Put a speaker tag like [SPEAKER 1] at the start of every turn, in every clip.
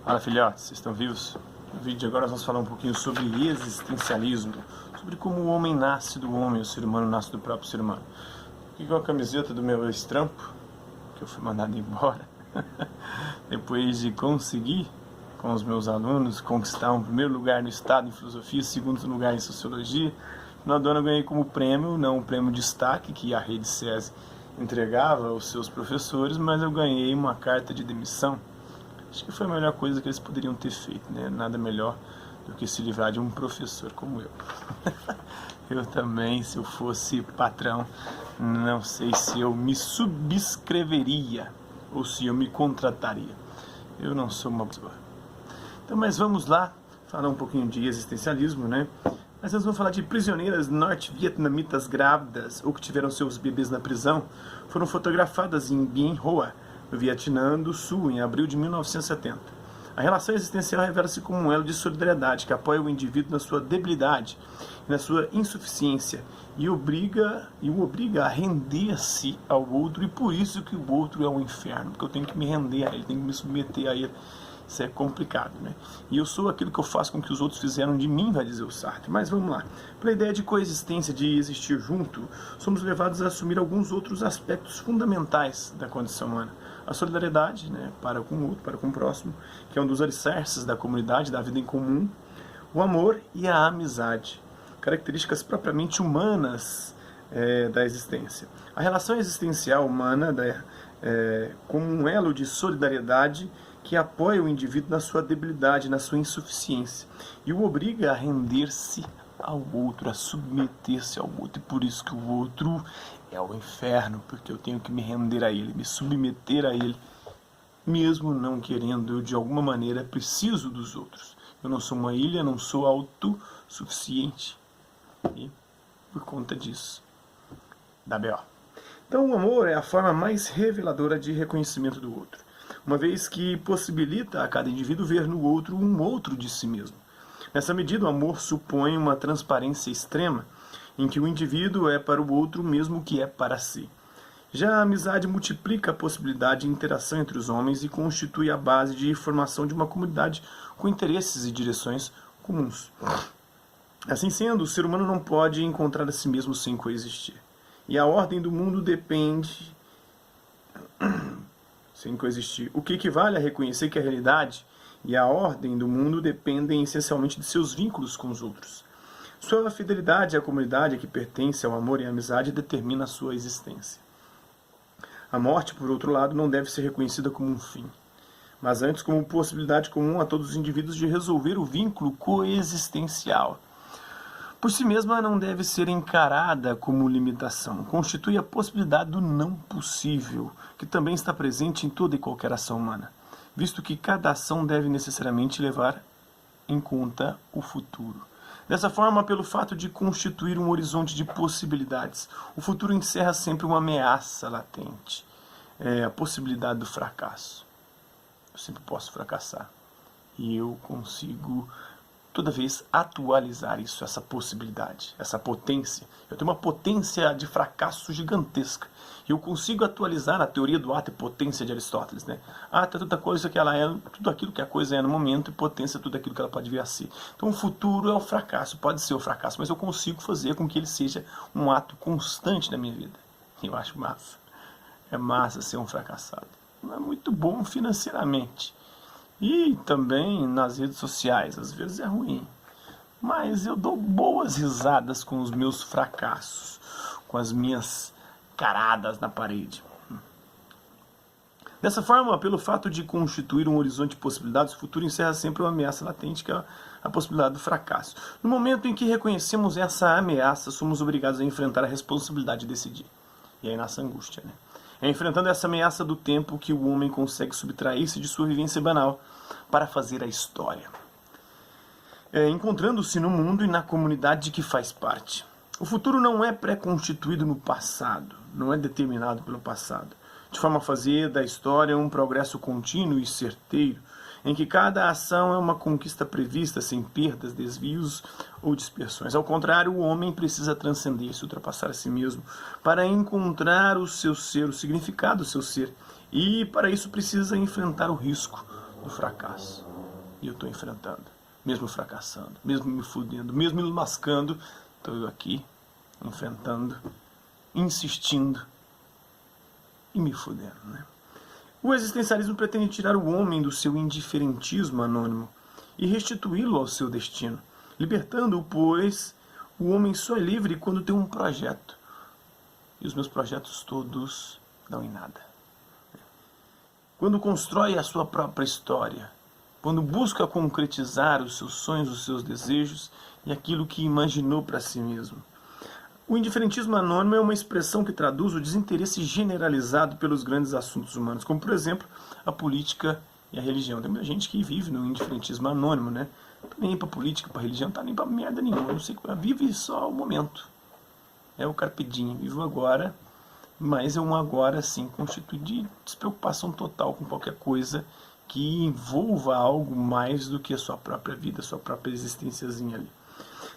[SPEAKER 1] Fala, filhotes, vocês estão vivos? No vídeo de agora nós vamos falar um pouquinho sobre existencialismo, sobre como o homem nasce do homem, o ser humano nasce do próprio ser humano. Aqui com a camiseta do meu ex-trampo, que eu fui mandado embora, depois de conseguir, com os meus alunos, conquistar um primeiro lugar no estado em filosofia, segundo lugar em sociologia. No ano eu ganhei como prêmio, não um prêmio de destaque que a rede SESI entregava aos seus professores, mas eu ganhei uma carta de demissão. Acho que foi a melhor coisa que eles poderiam ter feito, né? Nada melhor do que se livrar de um professor como eu. Eu também, se eu fosse patrão, não sei se eu me subscreveria ou se eu me contrataria. Eu não sou uma pessoa. Então, mas vamos lá, falar um pouquinho de existencialismo, né? Mas nós vamos falar de prisioneiras norte-vietnamitas grávidas ou que tiveram seus bebês na prisão, foram fotografadas em Bien Hoa, no Vietnã do Sul, em abril de 1970. A relação existencial revela-se como um elo de solidariedade que apoia o indivíduo na sua debilidade e na sua insuficiência e o obriga a render-se ao outro, e por isso que o outro é um inferno, porque eu tenho que me render a ele, tenho que me submeter a ele. Isso é complicado, né? E eu sou aquilo que eu faço com que os outros fizeram de mim, vai dizer o Sartre. Mas vamos lá. Pela ideia de coexistência, de existir junto, somos levados a assumir alguns outros aspectos fundamentais da condição humana. A solidariedade, né, para com o outro, para com o próximo, que é um dos alicerces da comunidade, da vida em comum. O amor e a amizade, características propriamente humanas da existência. A relação existencial humana como um elo de solidariedade que apoia o indivíduo na sua debilidade, na sua insuficiência, e o obriga a render-se ao outro, a submeter-se ao outro. E por isso que o outro é o inferno, porque eu tenho que me render a ele, me submeter a ele, mesmo não querendo. Eu de alguma maneira preciso dos outros. Eu não sou uma ilha, não sou autossuficiente, e por conta disso dá B.O. Então o amor é a forma mais reveladora de reconhecimento do outro, uma vez que possibilita a cada indivíduo ver no outro um outro de si mesmo. Nessa medida, o amor supõe uma transparência extrema, em que o indivíduo é para o outro o mesmo que é para si. Já a amizade multiplica a possibilidade de interação entre os homens e constitui a base de formação de uma comunidade com interesses e direções comuns. Assim sendo, o ser humano não pode encontrar a si mesmo sem coexistir. E a ordem do mundo depende... sem coexistir. O que equivale a reconhecer que a realidade e a ordem do mundo dependem essencialmente de seus vínculos com os outros. Sua fidelidade à comunidade a que pertence ao amor e à amizade determina a sua existência. A morte, por outro lado, não deve ser reconhecida como um fim, mas antes como possibilidade comum a todos os indivíduos de resolver o vínculo coexistencial. Por si mesma, não deve ser encarada como limitação. Constitui a possibilidade do não possível, que também está presente em toda e qualquer ação humana, visto que cada ação deve necessariamente levar em conta o futuro. Dessa forma, pelo fato de constituir um horizonte de possibilidades, o futuro encerra sempre uma ameaça latente, a possibilidade do fracasso. Eu sempre posso fracassar, e eu consigo toda vez atualizar isso, essa possibilidade, essa potência. Eu tenho uma potência de fracasso gigantesca. E eu consigo atualizar a teoria do ato e potência de Aristóteles, né? Ato é toda coisa que ela é, tudo aquilo que a coisa é no momento, e potência é tudo aquilo que ela pode vir a ser. Então o futuro é o fracasso, pode ser o fracasso, mas eu consigo fazer com que ele seja um ato constante na minha vida. E eu acho massa. É massa ser um fracassado. Não é muito bom financeiramente. E também nas redes sociais, às vezes é ruim. Mas eu dou boas risadas com os meus fracassos, com as minhas caradas na parede. Dessa forma, pelo fato de constituir um horizonte de possibilidades, o futuro encerra sempre uma ameaça latente, que é a possibilidade do fracasso. No momento em que reconhecemos essa ameaça, somos obrigados a enfrentar a responsabilidade de decidir. E aí nasce a angústia, né? É enfrentando essa ameaça do tempo que o homem consegue subtrair-se de sua vivência banal para fazer a história, encontrando-se no mundo e na comunidade de que faz parte. O futuro não é pré-constituído no passado, não é determinado pelo passado, de forma a fazer da história um progresso contínuo e certeiro, em que cada ação é uma conquista prevista, sem perdas, desvios ou dispersões. Ao contrário, o homem precisa transcender-se, ultrapassar a si mesmo, para encontrar o seu ser, o significado do seu ser, e para isso precisa enfrentar o risco, do fracasso. E eu estou enfrentando, mesmo fracassando, mesmo me fudendo, mesmo me lascando, estou eu aqui, enfrentando, insistindo e me fudendo, né? O existencialismo pretende tirar o homem do seu indiferentismo anônimo e restituí-lo ao seu destino, libertando-o, pois o homem só é livre quando tem um projeto. E os meus projetos todos dão em nada. Quando constrói a sua própria história, quando busca concretizar os seus sonhos, os seus desejos e aquilo que imaginou para si mesmo. O indiferentismo anônimo é uma expressão que traduz o desinteresse generalizado pelos grandes assuntos humanos, como, por exemplo, a política e a religião. Tem muita gente que vive no indiferentismo anônimo, né? Não tá nem pra política, pra religião, não tá nem pra merda nenhuma. Não sei, vive só o momento. É o carpe diem, vive o agora, mas é um agora, assim, constituído de despreocupação total com qualquer coisa que envolva algo mais do que a sua própria vida, a sua própria existenciazinha ali.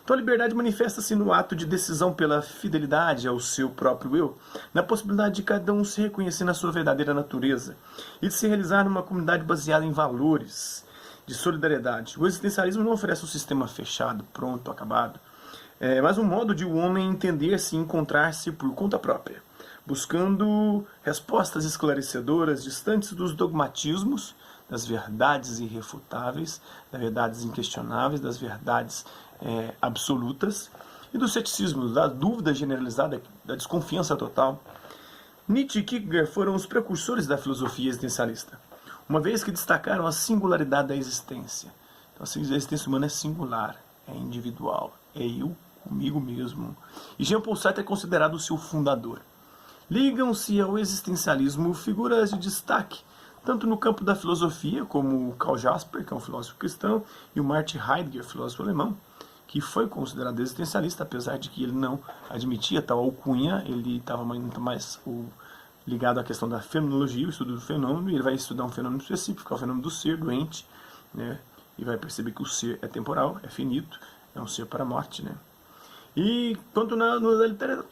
[SPEAKER 1] Então a liberdade manifesta-se no ato de decisão pela fidelidade ao seu próprio eu, na possibilidade de cada um se reconhecer na sua verdadeira natureza e de se realizar numa comunidade baseada em valores de solidariedade. O existencialismo não oferece um sistema fechado, pronto, acabado, mas um modo de o homem entender-se e encontrar-se por conta própria, buscando respostas esclarecedoras, distantes dos dogmatismos, das verdades irrefutáveis, das verdades inquestionáveis, das verdades absolutas e do ceticismo, da dúvida generalizada, da desconfiança total. Nietzsche e Kierkegaard foram os precursores da filosofia existencialista, uma vez que destacaram a singularidade da existência. Então, a existência humana é singular, é individual, é eu comigo mesmo. E Jean-Paul Sartre é considerado o seu fundador. Ligam-se ao existencialismo figuras de destaque, tanto no campo da filosofia, como o Karl Jasper, que é um filósofo cristão, e o Martin Heidegger, filósofo alemão, que foi considerado existencialista, apesar de que ele não admitia tal alcunha, ele estava muito mais ligado à questão da fenomenologia, o estudo do fenômeno, e ele vai estudar um fenômeno específico, que é o fenômeno do ser doente, né? E vai perceber que o ser é temporal, é finito, é um ser para a morte, né? E quanto na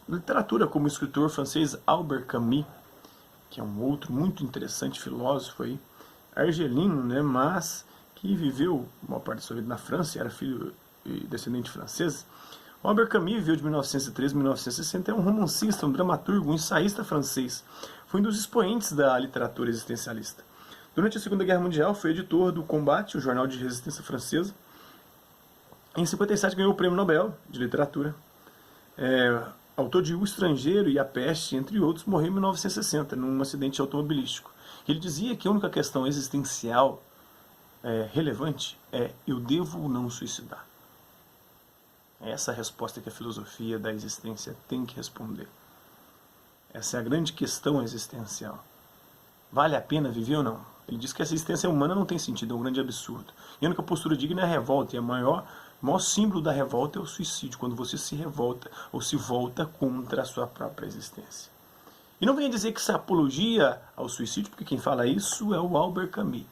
[SPEAKER 1] literatura, como o escritor francês Albert Camus, que é um outro muito interessante filósofo aí, argelino, né, mas que viveu uma parte da sua vida na França, era filho e descendente francês. O Albert Camus viveu de 1913 a 1960, é um romancista, um dramaturgo, um ensaísta francês. Foi um dos expoentes da literatura existencialista. Durante a Segunda Guerra Mundial foi editor do Combate, o jornal de resistência francesa. Em 1957 ganhou o Prêmio Nobel de Literatura. Autor de O Estrangeiro e A Peste, entre outros, morreu em 1960, num acidente automobilístico. Ele dizia que a única questão existencial relevante é: eu devo ou não suicidar? É essa a resposta que a filosofia da existência tem que responder. Essa é a grande questão existencial. Vale a pena viver ou não? Ele diz que a existência humana não tem sentido, é um grande absurdo. E a única postura digna é a revolta, e o maior símbolo da revolta é o suicídio, quando você se revolta ou se volta contra a sua própria existência. E não venha dizer que isso é apologia ao suicídio, porque quem fala isso é o Albert Camus.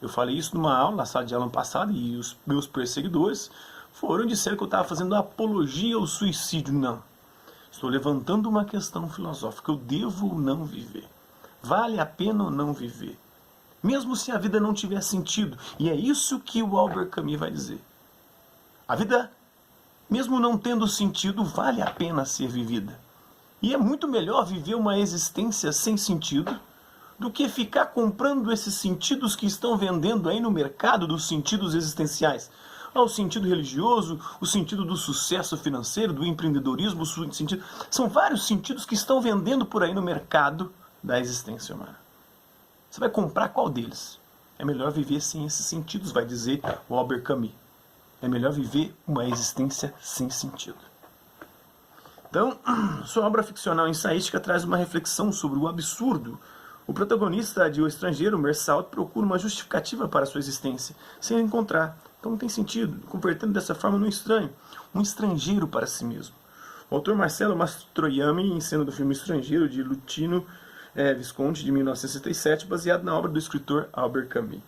[SPEAKER 1] Eu falei isso numa aula, na sala de aula passada, e os meus perseguidores foram dizer que eu estava fazendo apologia ao suicídio. Não. Estou levantando uma questão filosófica. Eu devo ou não viver? Vale a pena ou não viver? Mesmo se a vida não tiver sentido. E é isso que o Albert Camus vai dizer. A vida, mesmo não tendo sentido, vale a pena ser vivida. E é muito melhor viver uma existência sem sentido do que ficar comprando esses sentidos que estão vendendo aí no mercado dos sentidos existenciais. O sentido religioso, o sentido do sucesso financeiro, do empreendedorismo, são vários sentidos que estão vendendo por aí no mercado da existência humana. Você vai comprar qual deles? É melhor viver sem esses sentidos, vai dizer o Albert Camus. É melhor viver uma existência sem sentido. Então, sua obra ficcional ensaística traz uma reflexão sobre o absurdo. O protagonista de O Estrangeiro, Meursault, procura uma justificativa para sua existência, sem encontrar. Então não tem sentido, convertendo dessa forma num estranho, um estrangeiro para si mesmo. O autor Marcello Mastroianni, em cena do filme Estrangeiro, de Luchino Visconti, de 1967, baseado na obra do escritor Albert Camus.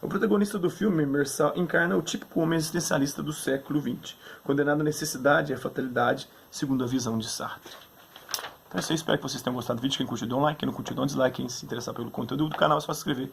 [SPEAKER 1] O protagonista do filme, Meursault, encarna o típico homem existencialista do século XX, condenado à necessidade e à fatalidade, segundo a visão de Sartre. Então é isso aí, espero que vocês tenham gostado do vídeo. Quem curtiu, dê um like, quem não curtiu, dê um dislike. Quem se interessar pelo conteúdo do canal, é só se inscrever.